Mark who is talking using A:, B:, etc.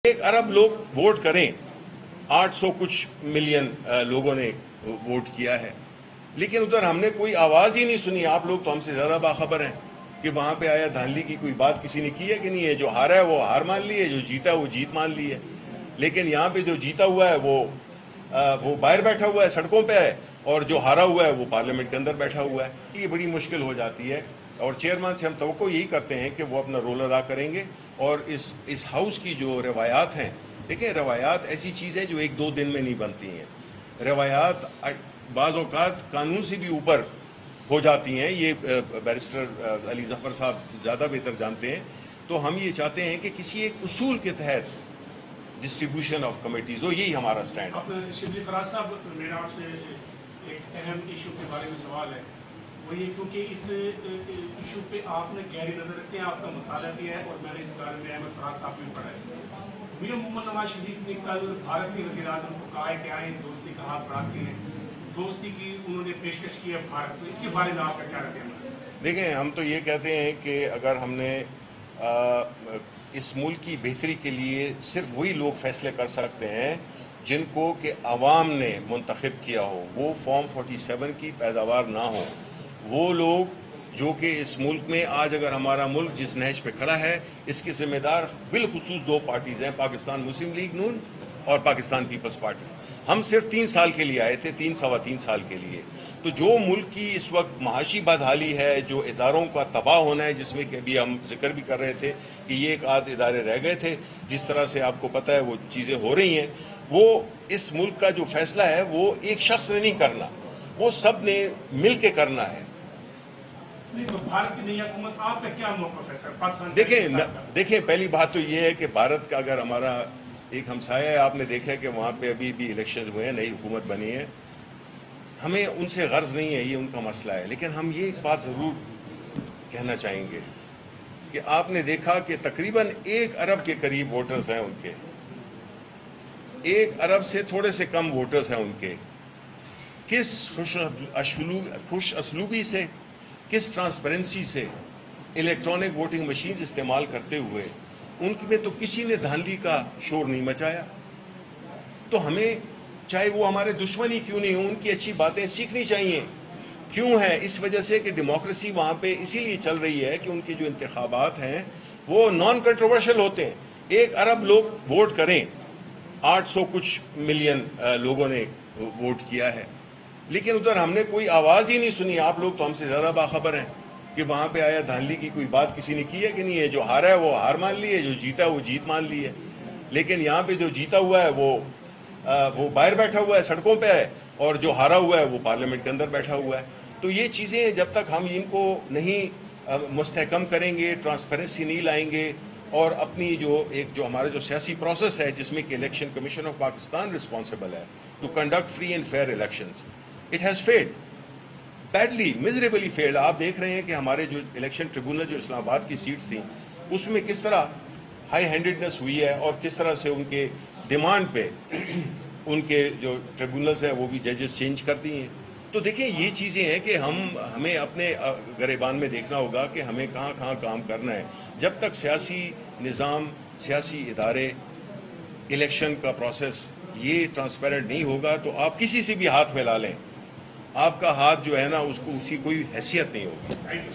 A: 1 अरब लोग वोट करें, 800 कुछ मिलियन लोगों ने वोट किया है, लेकिन उधर हमने कोई आवाज ही नहीं सुनी। आप लोग तो हमसे ज्यादा बाखबर हैं कि वहां पे आया धांधली की कोई बात किसी ने की है कि नहीं है। जो हारा है वो हार मान ली है, जो जीता है वो जीत मान ली है। लेकिन यहाँ पे जो जीता हुआ है वो बाहर बैठा हुआ है, सड़कों पे है, और जो हारा हुआ है वो पार्लियामेंट के अंदर बैठा हुआ है। ये बड़ी मुश्किल हो जाती है और चेयरमैन से हम तवक्को यही करते हैं कि वो अपना रोल अदा करेंगे। और इस हाउस की जो रवायात हैं, देखिए रवायात ऐसी चीज़ है जो 1-2 दिन में नहीं बनती हैं। रवायात बाज़ औक़ात कानून से भी ऊपर हो जाती हैं। ये बैरिस्टर अली ज़फ़र साहब ज़्यादा बेहतर जानते हैं। तो हम ये चाहते हैं कि किसी एक उसूल के तहत डिस्ट्रीब्यूशन ऑफ कमेटीज़ हो, यही हमारा स्टैंड है।
B: शिबली फराज साहब, मेरा आपसे एक अहम इशू के बारे में सवाल है। वो ये क्योंकि इस इशू पे आपने गहरी नज़र रखते हैं, आपका मुताला किया है, और मैंने इस बारे में अहमद फराज साहब ने पढ़ा है। मियां मोहम्मद नवाज शरीफ ने कल भारत के वज़ीर आज़म को कहा है कि आए दोस्ती का हाथ बढ़ाते हैं, दोस्ती की उन्होंने पेशकश की है भारत को। इसके बारे में आपका क्या कहना है?
A: देखें, हम तो ये कहते हैं कि अगर हमने इस मुल्क की बेहतरी के लिए सिर्फ वही लोग फैसले कर सकते हैं जिनको कि अवाम ने मुंतखब किया हो, वो फॉर्म 47 की पैदावार ना हो। वो लोग जो कि इस मुल्क में आज अगर हमारा मुल्क जिस नहज पे खड़ा है, इसके जिम्मेदार बिलखुसूस 2 पार्टीज़ हैं, पाकिस्तान मुस्लिम लीग नून और पाकिस्तान पीपल्स पार्टी। हम सिर्फ 3 साल के लिए आए थे, 3-3.25 साल के लिए। तो जो मुल्क की इस वक्त महाशी बदहाली है, जो इदारों का तबाह होना है, जिसमें कि अभी हम जिक्र भी कर रहे थे कि ये एक आध इदारे रह गए थे, जिस तरह से आपको पता है वो चीज़ें हो रही हैं, वो इस मुल्क का जो फैसला है वो एक शख्स ने नहीं करना, वो सब ने मिल के करना है।
B: नहीं, तो भारत की नई हुकूमत, आपका क्या मौक़िफ़ है सर पाकिस्तान?
A: देखिए पहली बात तो ये है कि भारत का अगर हमारा एक हमसाया है, आपने देखा है कि वहाँ पे अभी भी इलेक्शन हुए हैं, नई हुकूमत बनी है, हमें उनसे गर्ज नहीं है, ये उनका मसला है। लेकिन हम ये एक बात ज़रूर कहना चाहेंगे कि आपने देखा कि तकरीबन 1 अरब के करीब वोटर्स हैं उनके, 1 अरब से थोड़े से कम वोटर्स हैं उनके। किस खुश असलूबी से, किस ट्रांसपेरेंसी से इलेक्ट्रॉनिक वोटिंग मशीन्स इस्तेमाल करते हुए उनकी में तो किसी ने धांधली का शोर नहीं मचाया। तो हमें चाहे वो हमारे दुश्मन ही क्यों नहीं हो, उनकी अच्छी बातें सीखनी चाहिए। क्यों है? इस वजह से कि डेमोक्रेसी वहाँ पे इसीलिए चल रही है कि उनके जो इंतखाबात हैं वो नॉन कंट्रोवर्शियल होते हैं। 1 अरब लोग वोट करें, 800 कुछ मिलियन लोगों ने वोट किया है, लेकिन उधर हमने कोई आवाज ही नहीं सुनी। आप लोग तो हमसे ज्यादा बाखबर हैं कि वहां पे आया धांधली की कोई बात किसी ने की है कि नहीं है। जो हारा है वो हार मान ली है, जो जीता है वो जीत मान ली है। लेकिन यहाँ पे जो जीता हुआ है वो बाहर बैठा हुआ है, सड़कों पे है, और जो हारा हुआ है वो पार्लियामेंट के अंदर बैठा हुआ है। तो ये चीजें जब तक हम इनको नहीं मुस्तहकम करेंगे, ट्रांसपेरेंसी नहीं लाएंगे, और अपनी जो हमारा जो सियासी प्रोसेस है जिसमें कि election commission of Pakistan responsible है to conduct free and fair elections, it has failed badly, miserably failed. आप देख रहे हैं कि हमारे जो इलेक्शन ट्रिब्यूनल जो इस्लामाबाद की सीट्स थी उसमें किस तरह हाई हैंडेडनेस हुई है, और किस तरह से उनके डिमांड पे उनके जो ट्रिब्यूनल्स हैं वो भी जजेस चेंज कर दिए हैं। तो देखिए ये चीज़ें हैं कि हमें अपने गरेबान में देखना होगा कि हमें कहाँ कहाँ काम करना है। जब तक सियासी निज़ाम, सियासी इदारे, इलेक्शन का प्रोसेस ये ट्रांसपेरेंट नहीं होगा, तो आप किसी से भी हाथ मिला लें, आपका हाथ जो है ना उसको उसकी कोई हैसियत नहीं होगी। Thank you.